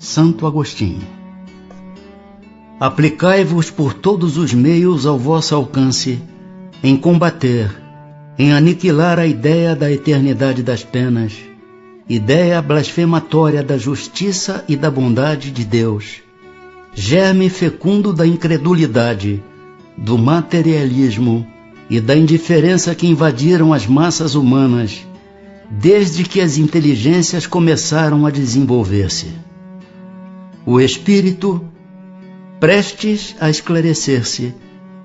Santo Agostinho. Aplicai-vos por todos os meios ao vosso alcance em combater, em aniquilar a ideia da eternidade das penas, ideia blasfematória da justiça e da bondade de Deus, germe fecundo da incredulidade, do materialismo e da indiferença que invadiram as massas humanas desde que as inteligências começaram a desenvolver-se. O espírito, prestes a esclarecer-se,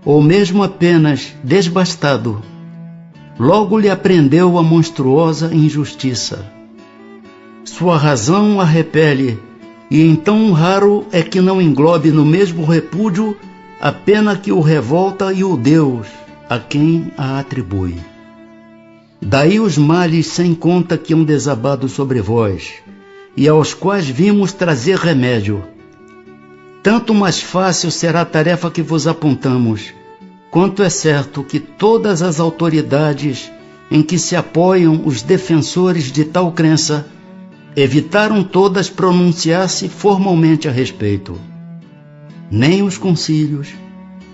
ou mesmo apenas desbastado, logo lhe aprendeu a monstruosa injustiça. Sua razão a repele, e então raro é que não englobe no mesmo repúdio a pena que o revolta e o Deus a quem a atribui. Daí os males sem conta que hão desabado sobre vós, e aos quais vimos trazer remédio. Tanto mais fácil será a tarefa que vos apontamos, quanto é certo que todas as autoridades em que se apoiam os defensores de tal crença evitaram todas pronunciar-se formalmente a respeito. Nem os concílios,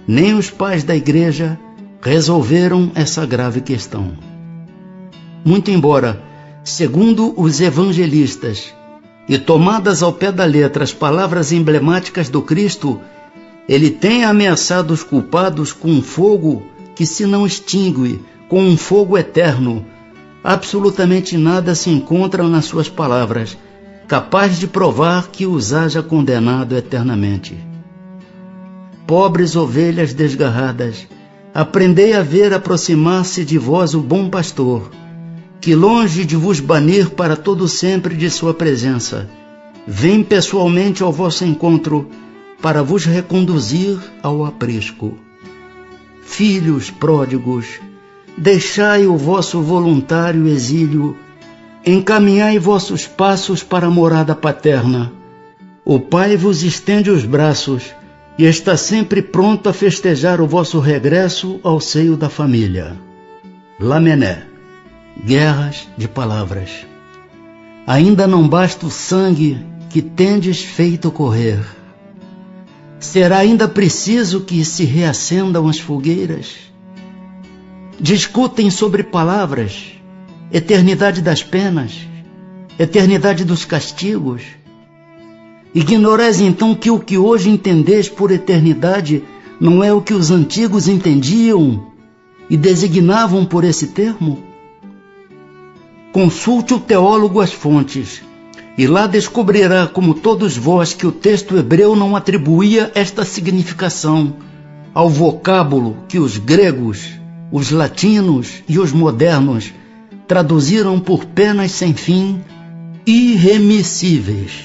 nem os pais da Igreja resolveram essa grave questão. Muito embora, segundo os evangelistas, e tomadas ao pé da letra as palavras emblemáticas do Cristo, ele tenha ameaçado os culpados com um fogo que se não extingue, com um fogo eterno, absolutamente nada se encontra nas suas palavras, capaz de provar que os haja condenado eternamente. Pobres ovelhas desgarradas, aprendei a ver aproximar-se de vós o bom pastor, que longe de vos banir para todo sempre de sua presença, vem pessoalmente ao vosso encontro para vos reconduzir ao aprisco. Filhos pródigos, deixai o vosso voluntário exílio, encaminhai vossos passos para a morada paterna. O Pai vos estende os braços e está sempre pronto a festejar o vosso regresso ao seio da família. Lamennais. Guerras de palavras. Ainda não basta o sangue que tendes feito correr. Será ainda preciso que se reacendam as fogueiras? Discutem sobre palavras, eternidade das penas, eternidade dos castigos. Ignorais então que o que hoje entendeis por eternidade não é o que os antigos entendiam e designavam por esse termo? Consulte o teólogo as fontes, e lá descobrirá, como todos vós, que o texto hebreu não atribuía esta significação ao vocábulo que os gregos, os latinos e os modernos traduziram por penas sem fim, irremissíveis.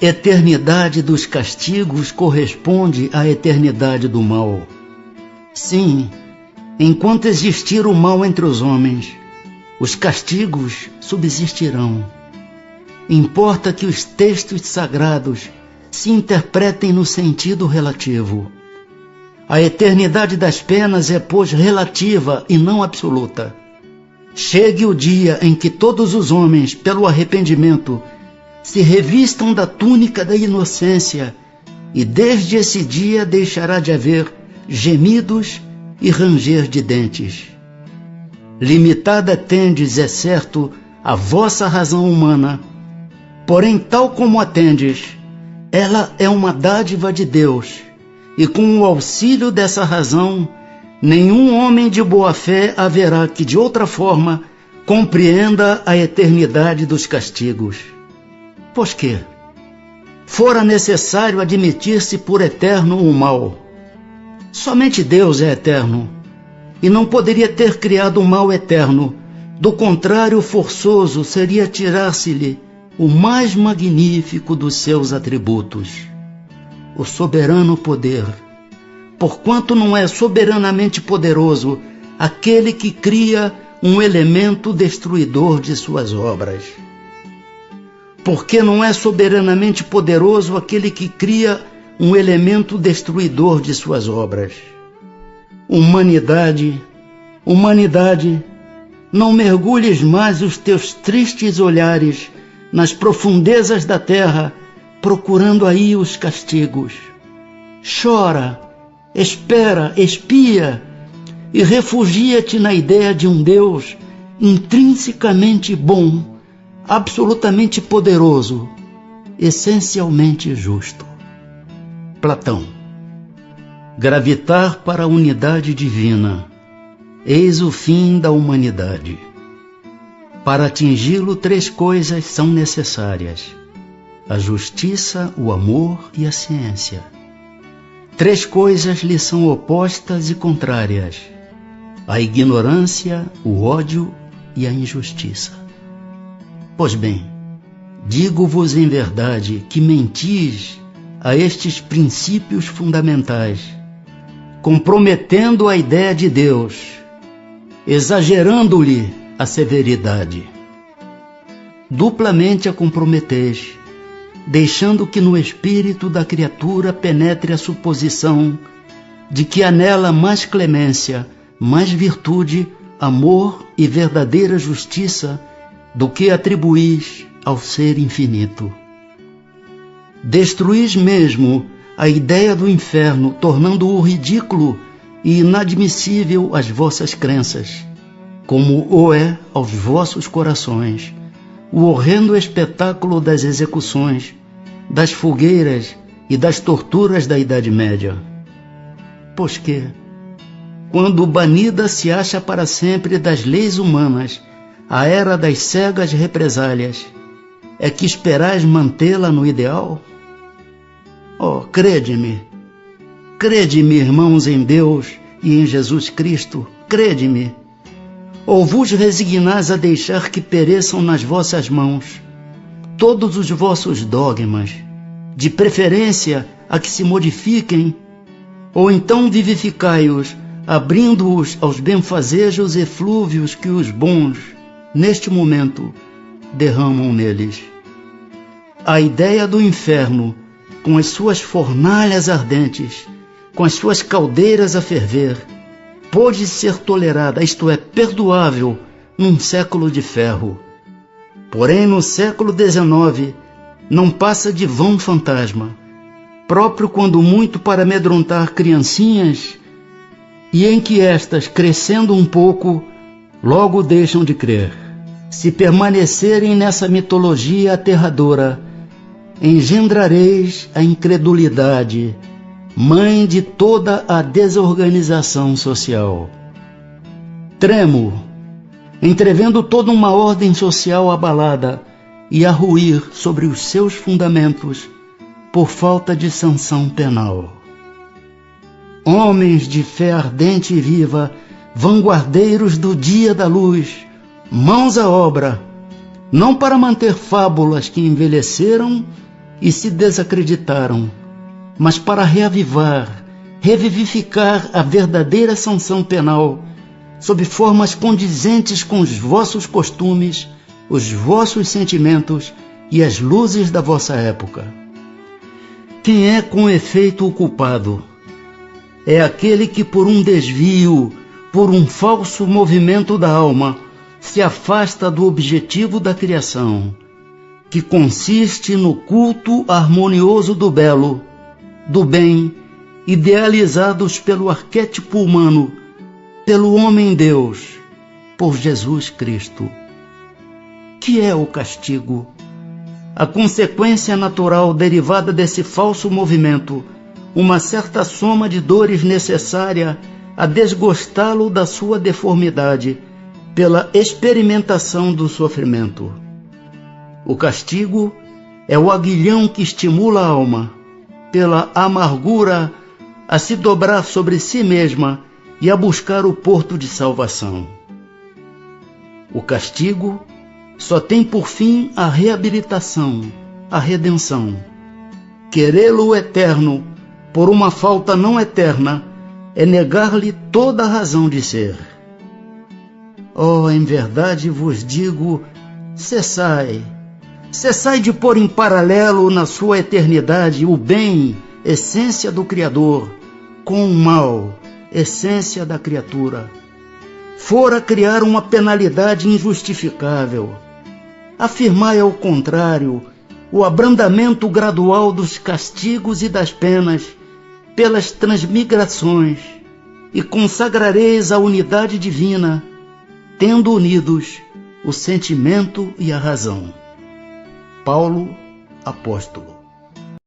Eternidade dos castigos corresponde à eternidade do mal. Sim, enquanto existir o mal entre os homens, os castigos subsistirão. Importa que os textos sagrados se interpretem no sentido relativo. A eternidade das penas é, pois, relativa e não absoluta. Chegue o dia em que todos os homens, pelo arrependimento, se revistam da túnica da inocência, e desde esse dia deixará de haver gemidos e ranger de dentes. Limitada tendes, é certo, a vossa razão humana, porém, tal como a tendes, ela é uma dádiva de Deus, e com o auxílio dessa razão, nenhum homem de boa fé haverá que, de outra forma, compreenda a eternidade dos castigos. Pois que fora necessário admitir-se por eterno o mal. Somente Deus é eterno, e não poderia ter criado o mal eterno. Do contrário, forçoso seria tirar-se-lhe o mais magnífico dos seus atributos, o soberano poder, porquanto não é soberanamente poderoso aquele que cria um elemento destruidor de suas obras. Porque não é soberanamente poderoso aquele que cria um elemento destruidor de suas obras. Humanidade, humanidade, não mergulhes mais os teus tristes olhares nas profundezas da terra procurando aí os castigos. Chora, espera, expia e refugia-te na ideia de um Deus intrinsecamente bom, absolutamente poderoso, essencialmente justo. Platão. Gravitar para a unidade divina, eis o fim da humanidade. Para atingi-lo, 3 coisas são necessárias: a justiça, o amor e a ciência. 3 coisas lhe são opostas e contrárias: a ignorância, o ódio e a injustiça. Pois bem, digo-vos em verdade que mentis a estes princípios fundamentais, comprometendo a ideia de Deus, exagerando-lhe a severidade. Duplamente a comprometeis, deixando que no espírito da criatura penetre a suposição de que há nela mais clemência, mais virtude, amor e verdadeira justiça do que atribuís ao ser infinito. Destruís mesmo a ideia do inferno, tornando-o ridículo e inadmissível às vossas crenças, como o é aos vossos corações o horrendo espetáculo das execuções, das fogueiras e das torturas da Idade Média. Pois que, quando banida se acha para sempre das leis humanas a era das cegas represálias, é que esperais mantê-la no ideal? Oh, crede-me, irmãos, em Deus e em Jesus Cristo, crede-me. Ou vos resignais a deixar que pereçam nas vossas mãos todos os vossos dogmas, de preferência a que se modifiquem, ou então vivificai-os, abrindo-os aos benfazejos eflúvios que os bons, neste momento, derramam neles. A ideia do inferno, com as suas fornalhas ardentes, com as suas caldeiras a ferver, pôde ser tolerada, isto é, perdoável, num século de ferro. Porém, no século XIX, não passa de vão fantasma, próprio quando muito para amedrontar criancinhas, e em que estas, crescendo um pouco, logo deixam de crer. Se permanecerem nessa mitologia aterradora, engendrareis a incredulidade, mãe de toda a desorganização social. Tremo, entrevendo toda uma ordem social abalada e a ruir sobre os seus fundamentos por falta de sanção penal. Homens de fé ardente e viva, vanguardeiros do dia da luz, mãos à obra, não para manter fábulas que envelheceram e se desacreditaram, mas para reavivar, revivificar a verdadeira sanção penal, sob formas condizentes com os vossos costumes, os vossos sentimentos e as luzes da vossa época. Quem é com efeito o culpado? É aquele que por um desvio, por um falso movimento da alma, se afasta do objetivo da criação, que consiste no culto harmonioso do belo, do bem, idealizados pelo arquétipo humano, pelo homem-Deus, por Jesus Cristo. Que é o castigo? A consequência natural derivada desse falso movimento, uma certa soma de dores necessária a desgostá-lo da sua deformidade, pela experimentação do sofrimento. O castigo é o aguilhão que estimula a alma, pela amargura, a se dobrar sobre si mesma e a buscar o porto de salvação. O castigo só tem por fim a reabilitação, a redenção. Querê-lo eterno por uma falta não eterna é negar-lhe toda a razão de ser. Oh, em verdade vos digo, cessai de pôr em paralelo na sua eternidade o bem, essência do Criador, com o mal, essência da criatura. Fora criar uma penalidade injustificável. Afirmai ao contrário o abrandamento gradual dos castigos e das penas pelas transmigrações, e consagrareis a unidade divina, tendo unidos o sentimento e a razão. Paulo, apóstolo.